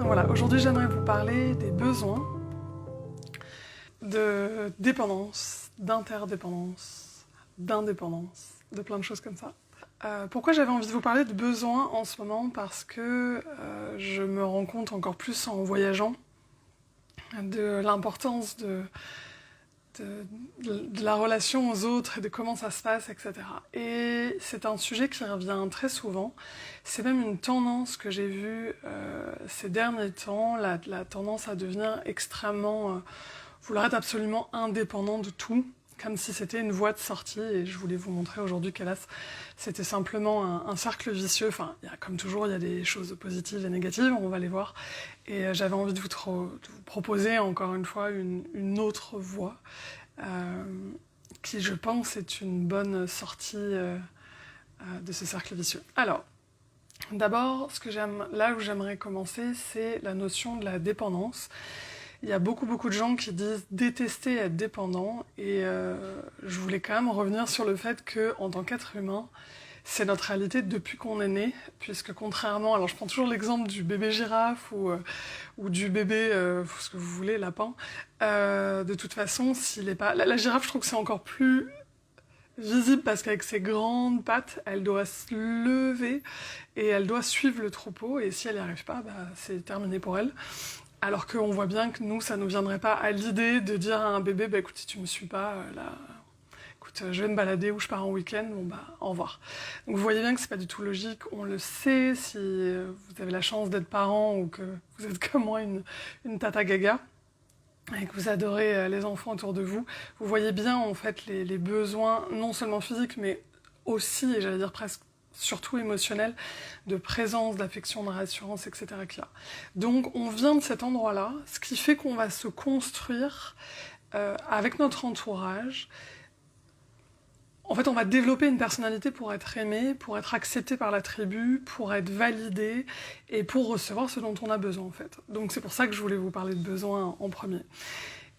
Donc voilà, aujourd'hui j'aimerais vous parler des besoins de dépendance, d'interdépendance, d'indépendance, de plein de choses comme ça. Pourquoi j'avais envie de vous parler de besoins en ce moment? Parce que je me rends compte encore plus en voyageant de l'importance de la relation aux autres et de comment ça se passe, etc. Et c'est un sujet qui revient très souvent. C'est même une tendance que j'ai vue ces derniers temps, la tendance à devenir extrêmement, vouloir être absolument indépendant de tout, comme si c'était une voie de sortie. Et je voulais vous montrer aujourd'hui qu'hélas, c'était simplement un cercle vicieux. Enfin, comme toujours, il y a des choses positives et négatives, on va les voir. Et j'avais envie de vous proposer encore une fois une autre voie qui, je pense, est une bonne sortie de ce cercle vicieux. Alors, d'abord, là où j'aimerais commencer, c'est la notion de la dépendance. Il y a beaucoup de gens qui disent détester être dépendant, et je voulais quand même revenir sur le fait qu'en tant qu'être humain, c'est notre réalité depuis qu'on est né, puisque contrairement, alors je prends toujours l'exemple du bébé girafe ou du bébé, ce que vous voulez, lapin, de toute façon, s'il est pas... La girafe, je trouve que c'est encore plus visible parce qu'avec ses grandes pattes, elle doit se lever et elle doit suivre le troupeau, et si elle n'y arrive pas, bah, c'est terminé pour elle. Alors qu'on voit bien que nous, ça ne nous viendrait pas à l'idée de dire à un bébé, bah écoute, si tu me suis pas, là... je vais me balader ou je pars en week-end, bon bah au revoir. Donc vous voyez bien que c'est pas du tout logique, on le sait, si vous avez la chance d'être parent ou que vous êtes comme moi une tata gaga et que vous adorez les enfants autour de vous, vous voyez bien en fait les besoins, non seulement physiques mais aussi, et j'allais dire presque surtout émotionnels, de présence, d'affection, de rassurance, etc. qu'il y a. Donc on vient de cet endroit-là, ce qui fait qu'on va se construire avec notre entourage. En fait, on va développer une personnalité pour être aimé, pour être accepté par la tribu, pour être validé et pour recevoir ce dont on a besoin, en fait. Donc c'est pour ça que je voulais vous parler de besoins en premier.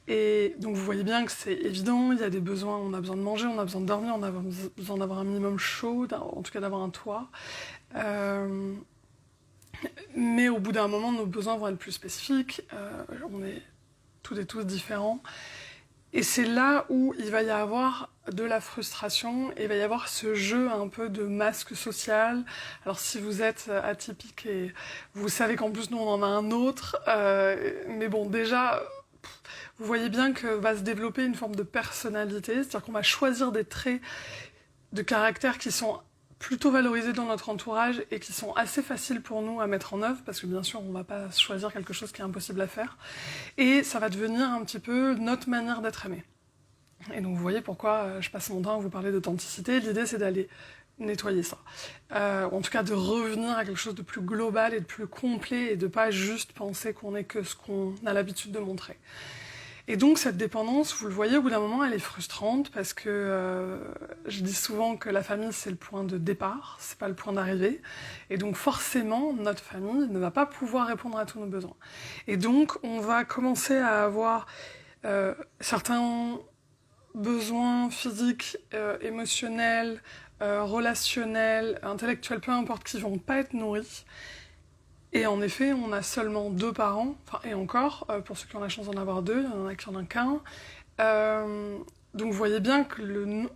Et donc vous voyez bien que c'est évident, il y a des besoins, on a besoin de manger, on a besoin de dormir, on a besoin d'avoir un minimum chaud, en tout cas d'avoir un toit. Mais au bout d'un moment, nos besoins vont être plus spécifiques, on est toutes et tous différents. Et c'est là où il va y avoir de la frustration, et il va y avoir ce jeu un peu de masque social. Alors si vous êtes atypique, et vous savez qu'en plus nous on en a un autre, mais bon déjà, vous voyez bien que va se développer une forme de personnalité, c'est-à-dire qu'on va choisir des traits de caractère qui sont plutôt valorisés dans notre entourage et qui sont assez faciles pour nous à mettre en œuvre, parce que bien sûr on ne va pas choisir quelque chose qui est impossible à faire, et ça va devenir un petit peu notre manière d'être aimé. Et donc vous voyez pourquoi je passe mon temps à vous parler d'authenticité. L'idée c'est d'aller nettoyer ça, en tout cas de revenir à quelque chose de plus global et de plus complet, et de pas juste penser qu'on n'est que ce qu'on a l'habitude de montrer. Et donc cette dépendance, vous le voyez, au bout d'un moment, elle est frustrante, parce que je dis souvent que la famille, c'est le point de départ, c'est pas le point d'arrivée. Et donc forcément, notre famille ne va pas pouvoir répondre à tous nos besoins. Et donc, on va commencer à avoir certains besoins physiques, émotionnels, relationnels, intellectuels, peu importe, qui vont pas être nourris. Et en effet, on a seulement 2 parents, enfin, et encore, pour ceux qui ont la chance d'en avoir 2, il y en a qui en ont qu'un. Donc vous voyez bien que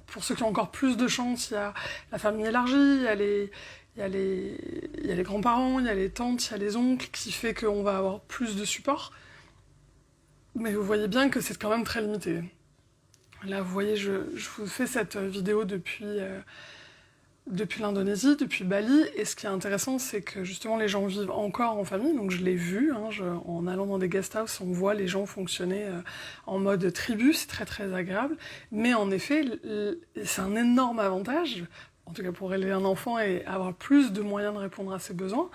pour ceux qui ont encore plus de chance, il y a la famille élargie, il y a les grands-parents, il y a les tantes, il y a les oncles, qui fait qu'on va avoir plus de support. Mais vous voyez bien que c'est quand même très limité. Là, vous voyez, je vous fais cette vidéo depuis l'Indonésie, depuis Bali, et ce qui est intéressant, c'est que justement les gens vivent encore en famille, donc je l'ai vu, en allant dans des guest house, on voit les gens fonctionner en mode tribu, c'est très très agréable, mais en effet, c'est un énorme avantage, en tout cas pour élever un enfant et avoir plus de moyens de répondre à ses besoins.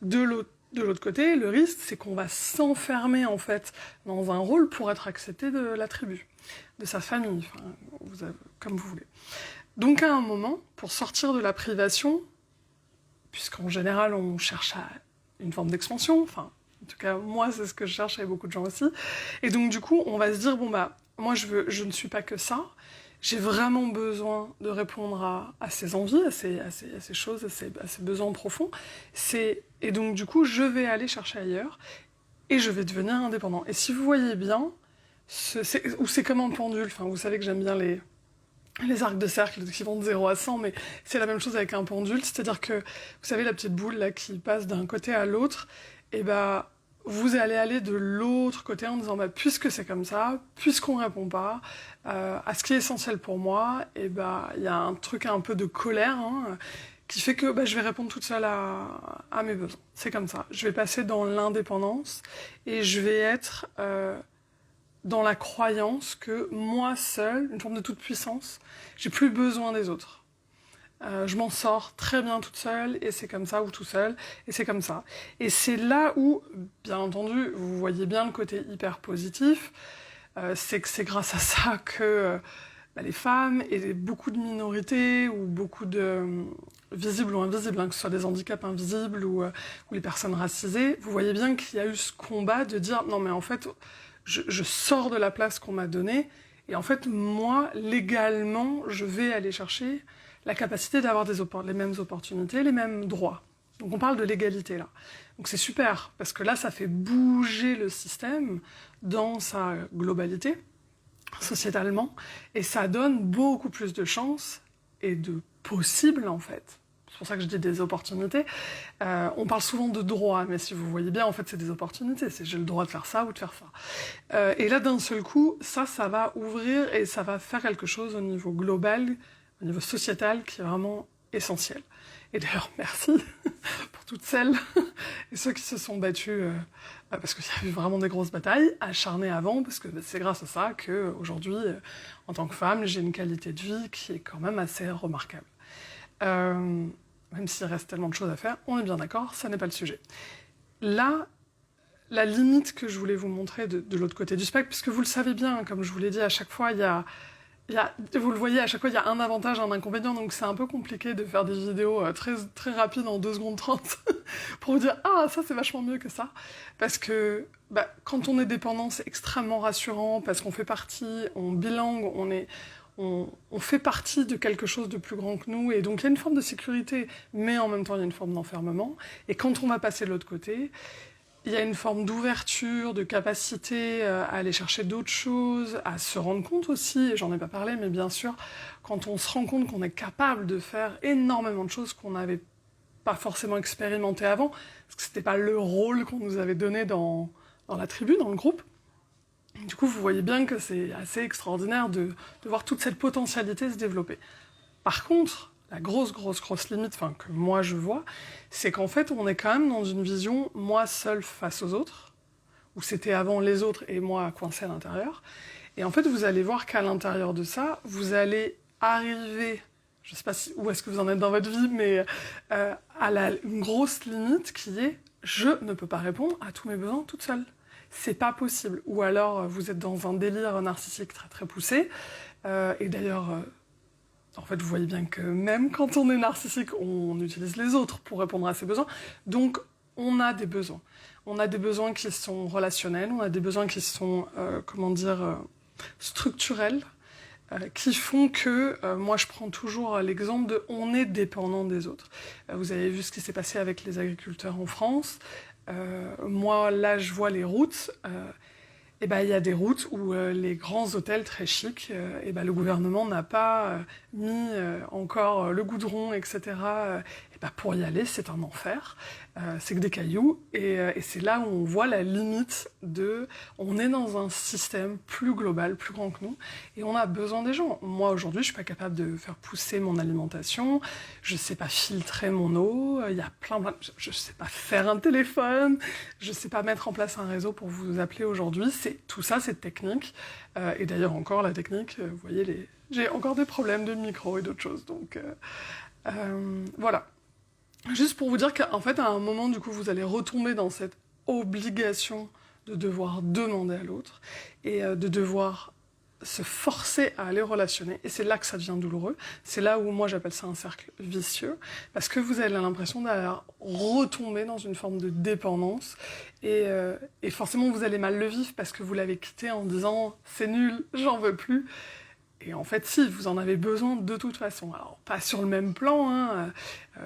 De l'autre côté, le risque, c'est qu'on va s'enfermer en fait dans un rôle pour être accepté de la tribu, de sa famille, comme vous voulez. Donc à un moment, pour sortir de la privation, puisqu'en général on cherche à une forme d'expansion, enfin en tout cas moi c'est ce que je cherche et beaucoup de gens aussi, et donc du coup on va se dire bon bah moi je ne suis pas que ça, j'ai vraiment besoin de répondre à ces envies, à ces choses, à ces besoins profonds. Et donc, du coup, je vais aller chercher ailleurs et je vais devenir indépendant. Et si vous voyez bien, c'est comme un pendule. Enfin, vous savez que j'aime bien les arcs de cercle qui vont de 0 à 100, mais c'est la même chose avec un pendule. C'est-à-dire que, vous savez, la petite boule là, qui passe d'un côté à l'autre, et bah, vous allez aller de l'autre côté en disant, bah, puisque c'est comme ça, puisqu'on répond pas à ce qui est essentiel pour moi, et bah, il y a un truc un peu de colère, hein, qui fait que bah, je vais répondre toute seule à mes besoins. C'est comme ça. Je vais passer dans l'indépendance et je vais être dans la croyance que moi seule, une forme de toute puissance, j'ai plus besoin des autres. Je m'en sors très bien toute seule, et c'est comme ça, ou tout seul, et c'est comme ça. Et c'est là où, bien entendu, vous voyez bien le côté hyper positif, c'est que c'est grâce à ça que les femmes et beaucoup de minorités, ou beaucoup de visibles ou invisibles, hein, que ce soit des handicaps invisibles ou les personnes racisées, vous voyez bien qu'il y a eu ce combat de dire, non mais en fait, je sors de la place qu'on m'a donnée, et en fait, moi, légalement, je vais aller chercher la capacité d'avoir les mêmes opportunités, les mêmes droits. Donc on parle de l'égalité là. Donc c'est super, parce que là, ça fait bouger le système dans sa globalité, sociétalement, et ça donne beaucoup plus de chances et de possibles, en fait. C'est pour ça que je dis des opportunités. On parle souvent de droits, mais si vous voyez bien, en fait, c'est des opportunités. C'est j'ai le droit de faire ça ou de faire ça. Et là, d'un seul coup, ça va ouvrir et ça va faire quelque chose au niveau global, au niveau sociétal, qui est vraiment essentiel. Et d'ailleurs, merci pour toutes celles et ceux qui se sont battus, parce qu'il y a eu vraiment des grosses batailles, acharnées avant, parce que c'est grâce à ça qu'aujourd'hui, en tant que femme, j'ai une qualité de vie qui est quand même assez remarquable. Même s'il reste tellement de choses à faire, on est bien d'accord, ça n'est pas le sujet. Là, la limite que je voulais vous montrer de l'autre côté du spectre, puisque vous le savez bien, comme je vous l'ai dit, à chaque fois, vous le voyez, à chaque fois, il y a un avantage, un inconvénient, donc c'est un peu compliqué de faire des vidéos très, très rapides en 2 secondes 30 pour vous dire « Ah, ça, c'est vachement mieux que ça ». Parce que quand on est dépendant, c'est extrêmement rassurant, parce qu'on fait partie, on bilingue, on fait partie de quelque chose de plus grand que nous, et donc il y a une forme de sécurité, mais en même temps, il y a une forme d'enfermement. Et quand on va passer de l'autre côté, il y a une forme d'ouverture, de capacité à aller chercher d'autres choses, à se rendre compte aussi, et j'en ai pas parlé, mais bien sûr, quand on se rend compte qu'on est capable de faire énormément de choses qu'on n'avait pas forcément expérimentées avant, parce que c'était pas le rôle qu'on nous avait donné dans la tribu, dans le groupe. Du coup, vous voyez bien que c'est assez extraordinaire de voir toute cette potentialité se développer. Par contre, la grosse limite, que moi je vois, c'est qu'en fait, on est quand même dans une vision moi seul face aux autres, où c'était avant les autres et moi coincé à l'intérieur. Et en fait, vous allez voir qu'à l'intérieur de ça, vous allez arriver, je sais pas où est-ce que vous en êtes dans votre vie, mais une grosse limite qui est je ne peux pas répondre à tous mes besoins toute seule. C'est pas possible. Ou alors, vous êtes dans un délire narcissique très très poussé. Et d'ailleurs, en fait, vous voyez bien que même quand on est narcissique, on utilise les autres pour répondre à ses besoins. Donc, on a des besoins. On a des besoins qui sont relationnels, on a des besoins qui sont, structurels, qui font que, moi je prends toujours l'exemple de on est dépendant des autres. Vous avez vu ce qui s'est passé avec les agriculteurs en France. Moi, là, je vois les routes. Il y a des routes où les grands hôtels très chics, le gouvernement n'a pas mis encore le goudron, etc. Pour y aller, c'est un enfer. C'est que des cailloux. Et c'est là où on voit la limite de... On est dans un système plus global, plus grand que nous, et on a besoin des gens. Moi, aujourd'hui, je suis pas capable de faire pousser mon alimentation, je sais pas filtrer mon eau, il y a je sais pas faire un téléphone, je sais pas mettre en place un réseau pour vous appeler aujourd'hui. Tout ça, c'est technique. Et d'ailleurs, encore, la technique, vous voyez, j'ai encore des problèmes de micro et d'autres choses. Donc, voilà. Juste pour vous dire qu'en fait, à un moment, du coup, vous allez retomber dans cette obligation de devoir demander à l'autre et de devoir se forcer à aller relationner. Et c'est là que ça devient douloureux. C'est là où moi, j'appelle ça un cercle vicieux, parce que vous avez l'impression d'aller retomber dans une forme de dépendance. Et forcément, vous allez mal le vivre parce que vous l'avez quitté en disant « c'est nul, j'en veux plus ». Et en fait, si, vous en avez besoin de toute façon. Alors, pas sur le même plan, hein.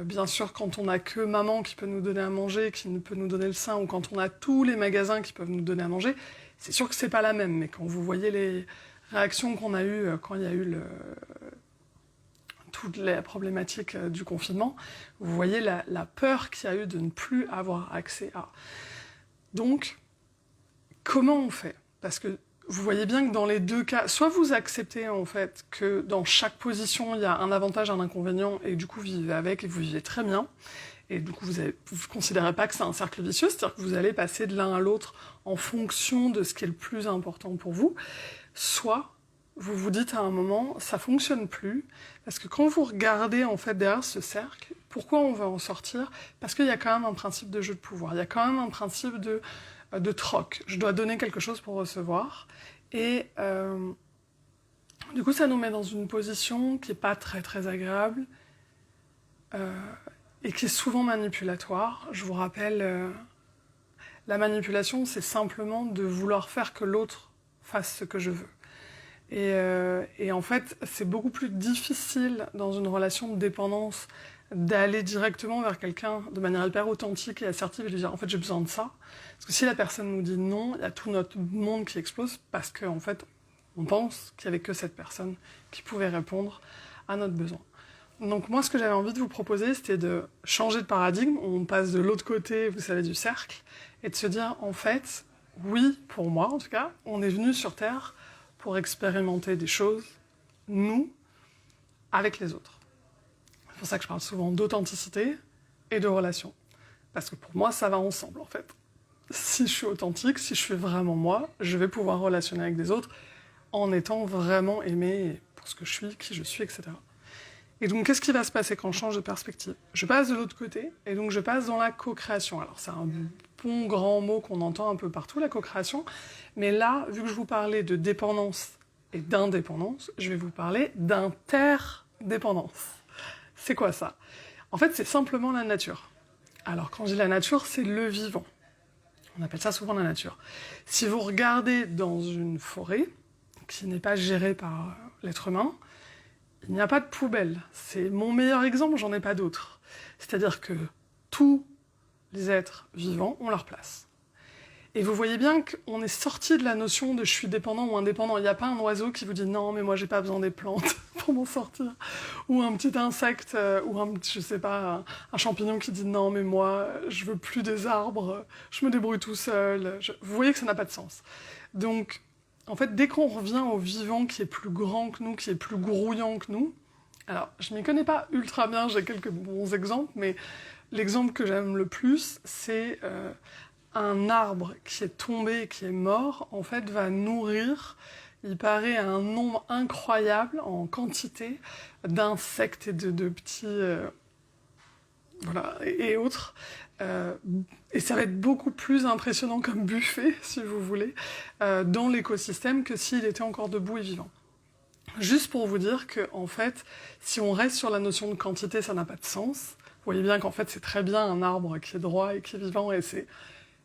Bien sûr, quand on n'a que maman qui peut nous donner à manger, qui peut nous donner le sein, ou quand on a tous les magasins qui peuvent nous donner à manger, c'est sûr que c'est pas la même. Mais quand vous voyez les réactions qu'on a eues quand il y a eu toute la problématique du confinement, vous voyez la peur qu'il y a eu de ne plus avoir accès à. Donc, comment on fait? Parce que vous voyez bien que dans les deux cas, soit vous acceptez en fait que dans chaque position, il y a un avantage, un inconvénient, et du coup vous vivez avec et vous vivez très bien, et du coup vous ne considérez pas que c'est un cercle vicieux, c'est-à-dire que vous allez passer de l'un à l'autre en fonction de ce qui est le plus important pour vous, soit vous vous dites à un moment, ça fonctionne plus, parce que quand vous regardez en fait derrière ce cercle, pourquoi on veut en sortir? Parce qu'il y a quand même un principe de jeu de pouvoir, il y a quand même un principe de troc. Je dois donner quelque chose pour recevoir. Et du coup, ça nous met dans une position qui n'est pas très très agréable et qui est souvent manipulatoire. Je vous rappelle, la manipulation, c'est simplement de vouloir faire que l'autre fasse ce que je veux. Et en fait, c'est beaucoup plus difficile dans une relation de dépendance d'aller directement vers quelqu'un de manière hyper authentique et assertive et lui dire en fait j'ai besoin de ça. Parce que si la personne nous dit non, il y a tout notre monde qui explose parce qu'en fait on pense qu'il n'y avait que cette personne qui pouvait répondre à notre besoin. Donc moi ce que j'avais envie de vous proposer c'était de changer de paradigme, on passe de l'autre côté, vous savez, du cercle, et de se dire en fait, oui, pour moi en tout cas, on est venu sur Terre pour expérimenter des choses, nous, avec les autres. C'est pour ça que je parle souvent d'authenticité et de relation. Parce que pour moi, ça va ensemble, en fait. Si je suis authentique, si je suis vraiment moi, je vais pouvoir relationner avec des autres en étant vraiment aimé pour ce que je suis, qui je suis, etc. Et donc, qu'est-ce qui va se passer quand je change de perspective? Je passe de l'autre côté, et donc je passe dans la co-création. Alors, c'est un bon grand mot qu'on entend un peu partout, la co-création. Mais là, vu que je vous parlais de dépendance et d'indépendance, je vais vous parler d'interdépendance. C'est quoi ça? En fait, c'est simplement la nature. Alors, quand je dis la nature, c'est le vivant. On appelle ça souvent la nature. Si vous regardez dans une forêt, qui n'est pas gérée par l'être humain, il n'y a pas de poubelle. C'est mon meilleur exemple, j'en ai pas d'autres. C'est-à-dire que tous les êtres vivants ont leur place. Et vous voyez bien qu'on est sorti de la notion de je suis dépendant ou indépendant. Il n'y a pas un oiseau qui vous dit non, mais moi j'ai pas besoin des plantes pour m'en sortir. Ou un petit insecte, ou je sais pas, un champignon qui dit non, mais moi je veux plus des arbres, je me débrouille tout seul. Vous voyez que ça n'a pas de sens. Donc, en fait, dès qu'on revient au vivant qui est plus grand que nous, qui est plus grouillant que nous, alors je m'y connais pas ultra bien, j'ai quelques bons exemples, mais l'exemple que j'aime le plus, c'est un arbre qui est tombé, qui est mort, en fait, va nourrir, il paraît, un nombre incroyable en quantité d'insectes et de petits... voilà, et autres. Et ça va être beaucoup plus impressionnant comme buffet, si vous voulez, dans l'écosystème que s'il était encore debout et vivant. Juste pour vous dire que, en fait, si on reste sur la notion de quantité, ça n'a pas de sens. Vous voyez bien qu'en fait, c'est très bien un arbre qui est droit et qui est vivant, et c'est...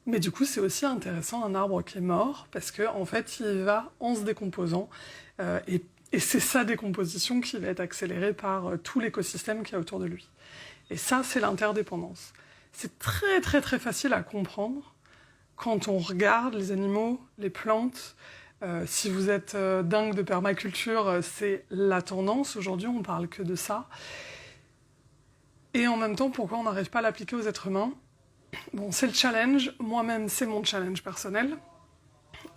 Mais du coup, c'est aussi intéressant un arbre qui est mort, parce qu'en fait, il va en se décomposant, et c'est sa décomposition qui va être accélérée par tout l'écosystème qui est autour de lui. Et ça, c'est l'interdépendance. C'est très très très facile à comprendre quand on regarde les animaux, les plantes. Si vous êtes dingue de permaculture, c'est la tendance. Aujourd'hui, on parle que de ça. Et en même temps, pourquoi on n'arrive pas à l'appliquer aux êtres humains? Bon, c'est le challenge. Moi-même, c'est mon challenge personnel.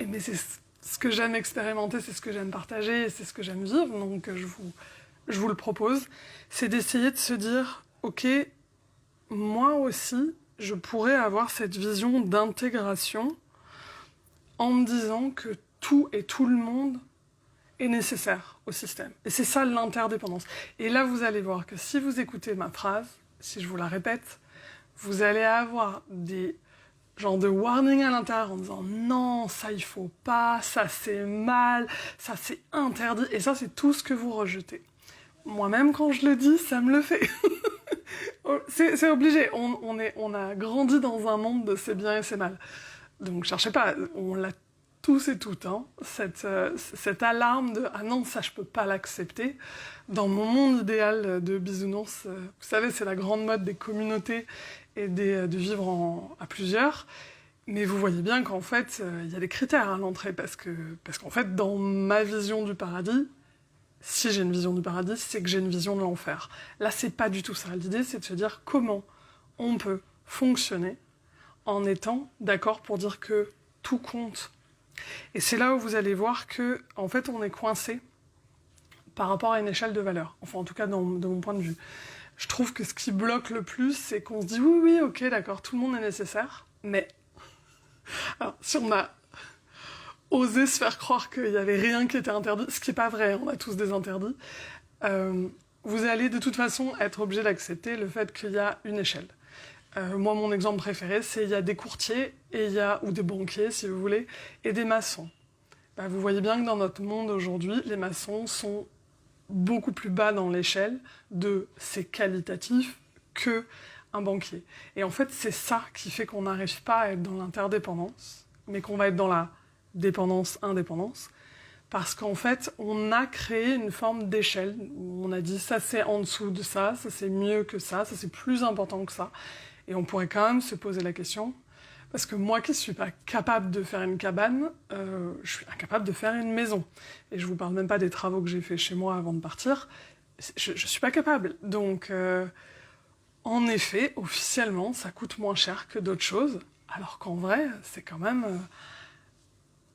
Mais c'est ce que j'aime expérimenter, c'est ce que j'aime partager, c'est ce que j'aime vivre. Donc, je vous le propose. C'est d'essayer de se dire, ok, moi aussi, je pourrais avoir cette vision d'intégration en me disant que tout et tout le monde est nécessaire au système. Et c'est ça l'interdépendance. Et là, vous allez voir que si vous écoutez ma phrase, si je vous la répète, vous allez avoir des genres de warning à l'intérieur en disant non, ça il faut pas, ça c'est mal, ça c'est interdit, et ça c'est tout ce que vous rejetez. Moi-même, quand je le dis, ça me le fait. C'est obligé, on a grandi dans un monde de c'est bien et c'est mal. Donc cherchez pas, on l'a tous et toutes, hein, cette alarme de « Ah non, ça je peux pas l'accepter ». Dans mon monde idéal de bisounours, vous savez, c'est la grande mode des communautés et de vivre à plusieurs. Mais vous voyez bien qu'en fait, il y a des critères à l'entrée, parce qu'en fait, dans ma vision du paradis, si j'ai une vision du paradis, c'est que j'ai une vision de l'enfer. Là, c'est pas du tout ça. L'idée, c'est de se dire comment on peut fonctionner en étant d'accord pour dire que tout compte. Et c'est là où vous allez voir que, en fait, on est coincé par rapport à une échelle de valeur. Enfin, en tout cas, de mon point de vue. Je trouve que ce qui bloque le plus, c'est qu'on se dit oui, oui, ok, d'accord, tout le monde est nécessaire, mais alors, si on a osé se faire croire qu'il n'y avait rien qui était interdit, ce qui n'est pas vrai, on a tous des interdits, vous allez de toute façon être obligé d'accepter le fait qu'il y a une échelle. Moi, mon exemple préféré, c'est il y a des courtiers, ou des banquiers, si vous voulez, et des maçons. Bah, vous voyez bien que dans notre monde aujourd'hui, les maçons sont beaucoup plus bas dans l'échelle de c'est qualitatif que un banquier. Et en fait, c'est ça qui fait qu'on n'arrive pas à être dans l'interdépendance, mais qu'on va être dans la dépendance-indépendance, parce qu'en fait, on a créé une forme d'échelle, où on a dit ça c'est en dessous de ça c'est mieux que ça c'est plus important que ça, et on pourrait quand même se poser la question, parce que moi qui ne suis pas capable de faire une cabane, je suis incapable de faire une maison. Et je ne vous parle même pas des travaux que j'ai faits chez moi avant de partir, je ne suis pas capable. Donc, en effet, officiellement, ça coûte moins cher que d'autres choses, alors qu'en vrai, c'est quand même...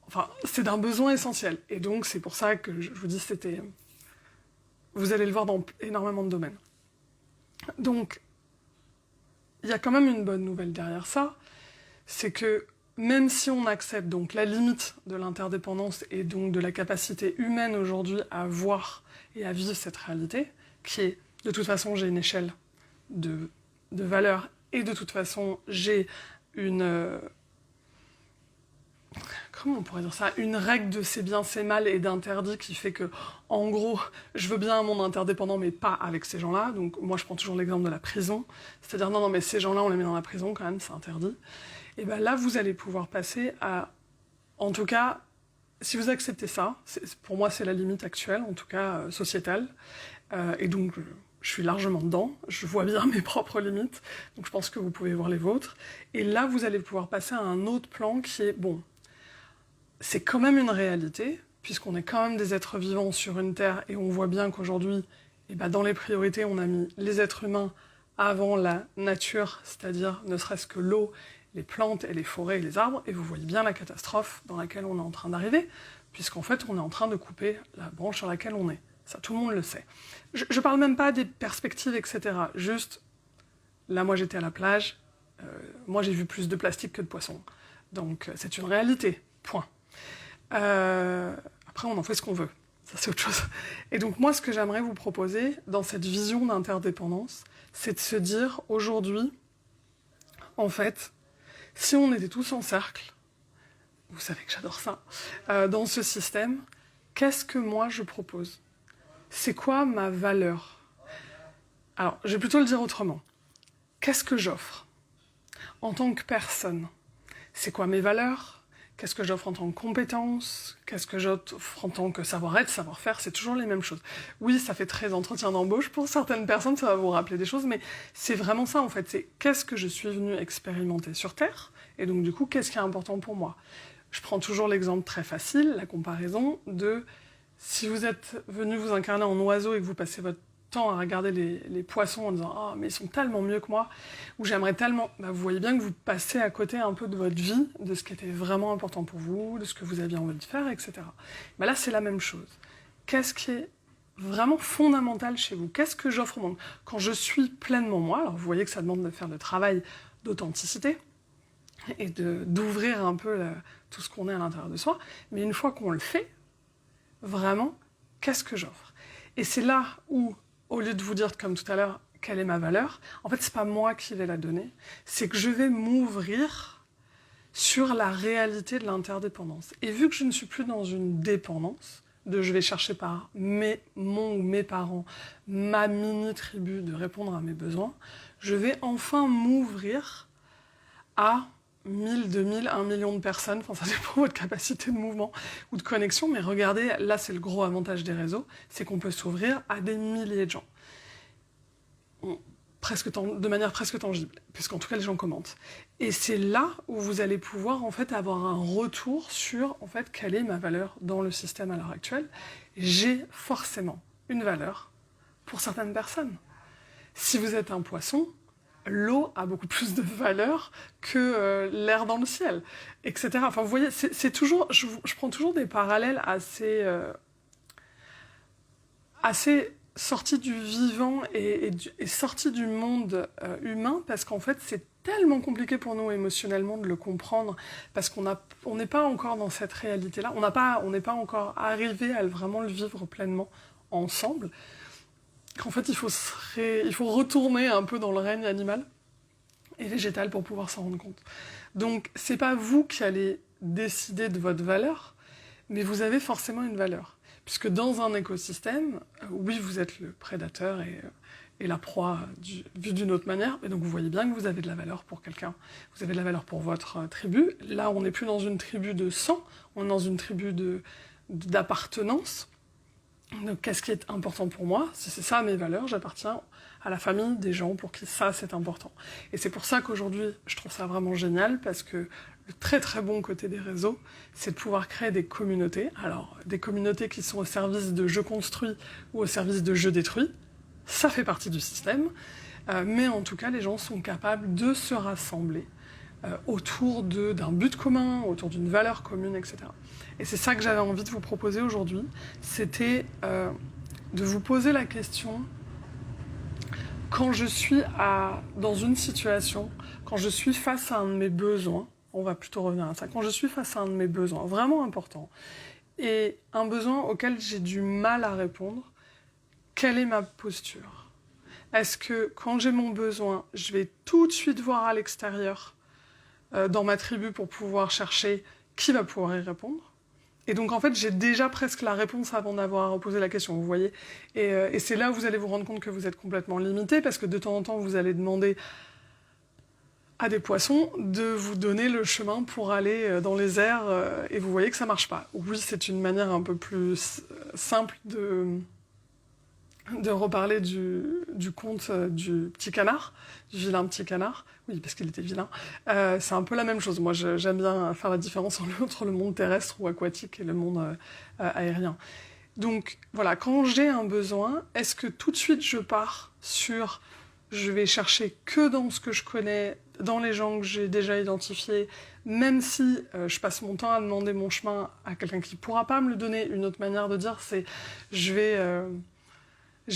Enfin, c'est d'un besoin essentiel. Et donc, c'est pour ça que je vous dis, vous allez le voir dans énormément de domaines. Donc, il y a quand même une bonne nouvelle derrière ça, c'est que même si on accepte donc la limite de l'interdépendance et donc de la capacité humaine aujourd'hui à voir et à vivre cette réalité, qui est, de toute façon, j'ai une échelle de valeur, et de toute façon, j'ai une... comment on pourrait dire ça, une règle de c'est bien, c'est mal et d'interdit qui fait que, en gros, je veux bien un monde interdépendant, mais pas avec ces gens-là. Donc moi, je prends toujours l'exemple de la prison. C'est-à-dire, non, mais ces gens-là, on les met dans la prison quand même, c'est interdit. Et bien là, vous allez pouvoir passer à... En tout cas, si vous acceptez ça, pour moi, c'est la limite actuelle, en tout cas sociétale. Et donc, je suis largement dedans, je vois bien mes propres limites, donc je pense que vous pouvez voir les vôtres. Et là, vous allez pouvoir passer à un autre plan qui est, bon, c'est quand même une réalité, puisqu'on est quand même des êtres vivants sur une Terre, et on voit bien qu'aujourd'hui, eh ben, dans les priorités, on a mis les êtres humains avant la nature, c'est-à-dire ne serait-ce que l'eau, les plantes et les forêts et les arbres, et vous voyez bien la catastrophe dans laquelle on est en train d'arriver, puisqu'en fait, on est en train de couper la branche sur laquelle on est. Ça, tout le monde le sait. Je parle même pas des perspectives, etc. Juste, là, moi, j'étais à la plage, moi, j'ai vu plus de plastique que de poissons. Donc, c'est une réalité, point. Après, on en fait ce qu'on veut. Ça, c'est autre chose. Et donc, moi, ce que j'aimerais vous proposer, dans cette vision d'interdépendance, c'est de se dire, aujourd'hui, en fait, si on était tous en cercle, vous savez que j'adore ça, dans ce système, qu'est-ce que moi, je propose ? C'est quoi ma valeur ? Alors, je vais plutôt le dire autrement. Qu'est-ce que j'offre en tant que personne ? C'est quoi mes valeurs ? Qu'est-ce que j'offre en tant que compétence ? Qu'est-ce que j'offre en tant que savoir-être, savoir-faire ? C'est toujours les mêmes choses. Oui, ça fait très entretien d'embauche. Pour certaines personnes, ça va vous rappeler des choses, mais c'est vraiment ça, en fait. C'est qu'est-ce que je suis venue expérimenter sur Terre ? Et donc, du coup, qu'est-ce qui est important pour moi ? Je prends toujours l'exemple très facile, la comparaison de... Si vous êtes venu vous incarner en oiseau et que vous passez votre temps à regarder les poissons en disant « Ah, mais ils sont tellement mieux que moi » ou « J'aimerais tellement... » Vous voyez bien que vous passez à côté un peu de votre vie, de ce qui était vraiment important pour vous, de ce que vous aviez envie de faire, etc. Là, c'est la même chose. Qu'est-ce qui est vraiment fondamental chez vous ? Qu'est-ce que j'offre au monde ? Quand je suis pleinement moi, alors vous voyez que ça demande de faire le travail d'authenticité et d'ouvrir un peu tout ce qu'on est à l'intérieur de soi, mais une fois qu'on le fait, vraiment, qu'est-ce que j'offre ? Et c'est là où, au lieu de vous dire, comme tout à l'heure, quelle est ma valeur, en fait, c'est pas moi qui vais la donner, c'est que je vais m'ouvrir sur la réalité de l'interdépendance. Et vu que je ne suis plus dans une dépendance, je vais chercher par mon ou mes parents, ma mini-tribu de répondre à mes besoins, je vais enfin m'ouvrir à 1000, 2000, 1 million de personnes, enfin ça dépend de votre capacité de mouvement ou de connexion, mais regardez, là c'est le gros avantage des réseaux, c'est qu'on peut s'ouvrir à des milliers de gens. De manière presque tangible, puisqu'en tout cas les gens commentent. Et c'est là où vous allez pouvoir en fait avoir un retour sur en fait quelle est ma valeur dans le système à l'heure actuelle. J'ai forcément une valeur pour certaines personnes. Si vous êtes un poisson, l'eau a beaucoup plus de valeur que l'air dans le ciel, etc. Enfin, vous voyez, c'est toujours, je prends toujours des parallèles assez sortis du vivant et sortis du monde humain, parce qu'en fait, c'est tellement compliqué pour nous émotionnellement de le comprendre, parce qu'on n'est pas encore dans cette réalité-là, on n'est pas encore arrivé à vraiment le vivre pleinement ensemble. Qu'en fait, il faut retourner un peu dans le règne animal et végétal pour pouvoir s'en rendre compte. Donc, c'est pas vous qui allez décider de votre valeur, mais vous avez forcément une valeur. Puisque dans un écosystème, oui, vous êtes le prédateur et la proie vue d'une autre manière, et donc vous voyez bien que vous avez de la valeur pour quelqu'un. Vous avez de la valeur pour votre tribu. Là, on n'est plus dans une tribu de sang, on est dans une tribu d'appartenance. Donc, qu'est-ce qui est important pour moi? Si c'est ça mes valeurs, j'appartiens à la famille des gens pour qui ça c'est important. Et c'est pour ça qu'aujourd'hui, je trouve ça vraiment génial, parce que le très très bon côté des réseaux, c'est de pouvoir créer des communautés. Alors, des communautés qui sont au service de je construis ou au service de je détruis, ça fait partie du système, mais en tout cas, les gens sont capables de se rassembler autour d'un but commun, autour d'une valeur commune, etc. Et c'est ça que j'avais envie de vous proposer aujourd'hui, c'était de vous poser la question, quand je suis dans une situation, quand je suis face à un de mes besoins, on va plutôt revenir à ça, quand je suis face à un de mes besoins vraiment importants, et un besoin auquel j'ai du mal à répondre, quelle est ma posture? Est-ce que quand j'ai mon besoin, je vais tout de suite voir à l'extérieur, dans ma tribu, pour pouvoir chercher qui va pouvoir y répondre? Et donc en fait, j'ai déjà presque la réponse avant d'avoir posé la question, vous voyez. Et c'est là où vous allez vous rendre compte que vous êtes complètement limité, parce que de temps en temps, vous allez demander à des poissons de vous donner le chemin pour aller dans les airs, et vous voyez que ça marche pas. Oui, c'est une manière un peu plus simple de reparler du conte du petit canard, du vilain petit canard. Oui, parce qu'il était vilain. C'est un peu la même chose. Moi, j'aime bien faire la différence entre le monde terrestre ou aquatique et le monde aérien. Donc, voilà, quand j'ai un besoin, est-ce que tout de suite je pars sur... Je vais chercher que dans ce que je connais, dans les gens que j'ai déjà identifiés, même si je passe mon temps à demander mon chemin à quelqu'un qui ne pourra pas me le donner. Une autre manière de dire, c'est je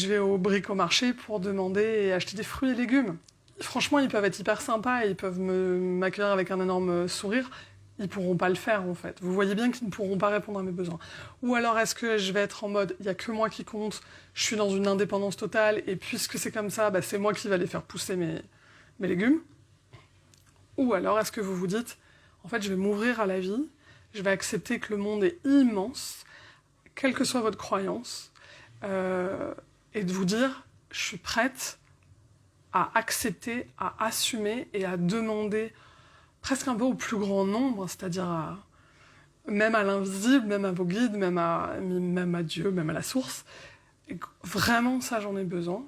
vais au bric-au-marché pour demander et acheter des fruits et légumes. Franchement, ils peuvent être hyper sympas et ils peuvent m'accueillir avec un énorme sourire. Ils pourront pas le faire, en fait. Vous voyez bien qu'ils ne pourront pas répondre à mes besoins. Ou alors, est-ce que je vais être en mode, il n'y a que moi qui compte, je suis dans une indépendance totale, et puisque c'est comme ça, bah, c'est moi qui vais aller faire pousser mes légumes? Ou alors, est-ce que vous vous dites, en fait, je vais m'ouvrir à la vie, je vais accepter que le monde est immense, quelle que soit votre croyance, et de vous dire, je suis prête à accepter, à assumer et à demander presque un peu au plus grand nombre, c'est-à-dire même à l'invisible, même à vos guides, même à Dieu, même à la source. Et vraiment, ça, j'en ai besoin.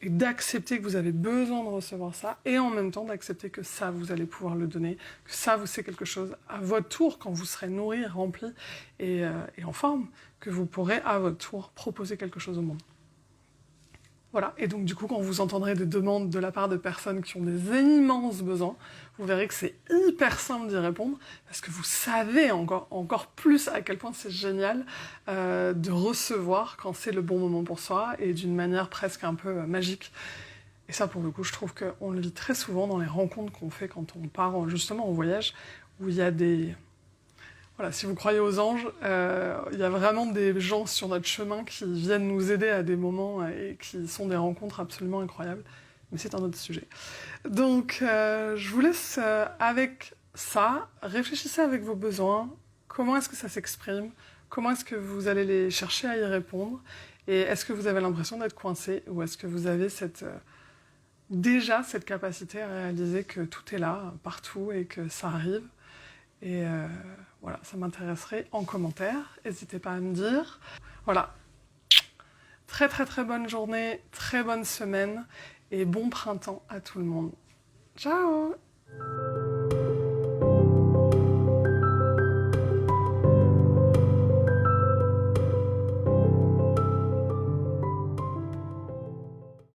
Et d'accepter que vous avez besoin de recevoir ça, et en même temps d'accepter que ça, vous allez pouvoir le donner, que ça, c'est quelque chose à votre tour, quand vous serez nourri, rempli et en forme, que vous pourrez à votre tour proposer quelque chose au monde. Voilà, et donc du coup, quand vous entendrez des demandes de la part de personnes qui ont des immenses besoins, vous verrez que c'est hyper simple d'y répondre, parce que vous savez encore plus à quel point c'est génial de recevoir quand c'est le bon moment pour soi, et d'une manière presque un peu magique. Et ça, pour le coup, je trouve qu'on le vit très souvent dans les rencontres qu'on fait quand on part justement en voyage, où il y a des... Voilà, si vous croyez aux anges, il y a vraiment des gens sur notre chemin qui viennent nous aider à des moments et qui sont des rencontres absolument incroyables. Mais c'est un autre sujet. Donc, je vous laisse avec ça. Réfléchissez avec vos besoins. Comment est-ce que ça s'exprime? Comment est-ce que vous allez les chercher à y répondre? Et est-ce que vous avez l'impression d'être coincé? Ou est-ce que vous avez déjà cette capacité à réaliser que tout est là, partout, et que ça arrive. Et voilà, ça m'intéresserait en commentaire. N'hésitez pas à me dire. Voilà. Très très très bonne journée, très bonne semaine et bon printemps à tout le monde. Ciao!